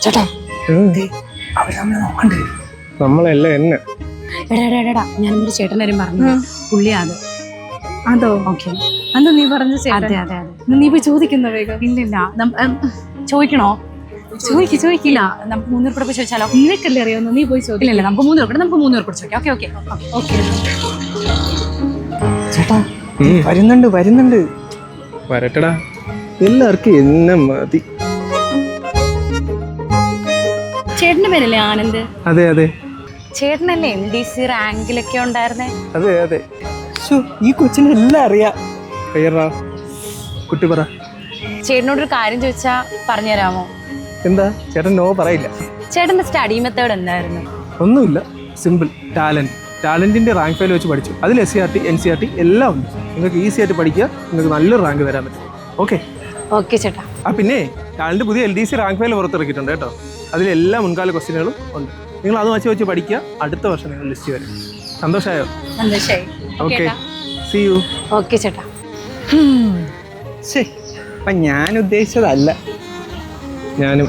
ചേട്ടാ അവര് നമ്മളെ നോക്കണ്ടേ? നമ്മളല്ല എന്നെ. എടാ ഞാനൊരു ചേട്ടൻ്റെ കാര്യം പറഞ്ഞു. പുള്ളിയാ അത്. അതോ? ഓക്കെ. അന്ന് നീ പറഞ്ഞ ചേട്ടൻ? അതെ അതെ അതെ. നീ പോയി ചോദിക്കുന്ന വേഗം. ഇല്ലില്ല, ചോദിക്കണോ? ചോദിക്കില്ല. നമുക്ക് 3 പേർക്ക് ചോദിച്ചാലോ? നിനക്കല്ലേ അറിയാവുന്ന, നീ പോയി ചോദിക്കില്ല. ഇല്ല നമുക്ക് 3 പേർക്ക് ചോദിക്കാം. ഓക്കെ. ഓക്കെ. ചേട്ടാ വരുന്നുണ്ട്. വരട്ടടാ, എല്ലാവർക്കും എന്നെ മതി. ചേട്ടന്റെ പേരല്ലേ ആനന്ദ്? അതെ. ചേട്ടനല്ലേ MDC റാങ്കിലൊക്കെ ഉണ്ടായിരുന്നേ? അതെ. ഈ കൊച്ചിനെ എല്ലാം അറിയാം. കയ്യറാ കുട്ടി പറ. ചേട്ടനോടൊരു കാര്യം ചോദിച്ചാ പറഞ്ഞുതരാമോ? എന്താ? ചേട്ടൻ നോ പറയില്ല. ചേട്ടന്റെ സ്റ്റഡി മെത്തേഡ് എന്തായിരുന്നു? ഒന്നുമില്ല, സിമ്പിൾ. ടാലന്റിന്റെ റാങ്ക് ഫയൽ വെച്ച് പഠിച്ചു. അതിൽ SCRT NCRT എല്ലാം ഉണ്ട്. നിങ്ങൾക്ക് ഈസി ആയിട്ട് പഠിക്കുക, നിങ്ങൾക്ക് നല്ലൊരു റാങ്ക് തരാൻ പറ്റും. ഓക്കെ ചേട്ടാ. പിന്നെ ടാലന്റ് പുതിയ LDC റാങ്ക് ഫയൽ പുറത്തിറക്കിയിട്ടുണ്ട് കേട്ടോ. അതിലെല്ലാ മുൻകാല ക്വസ്റ്റ്യനുകളും ഉണ്ട്. നിങ്ങൾ അത് വെച്ച് പഠിക്കുക. അടുത്ത വർഷം നിങ്ങൾ ലിസ്റ്റ് വരും. സന്തോഷമായോ? സന്തോഷായി. Okay, see you. ഓക്കെ ചേട്ടാ. അപ്പം ഞാൻ ഉദ്ദേശിച്ചതല്ല. ഞാനും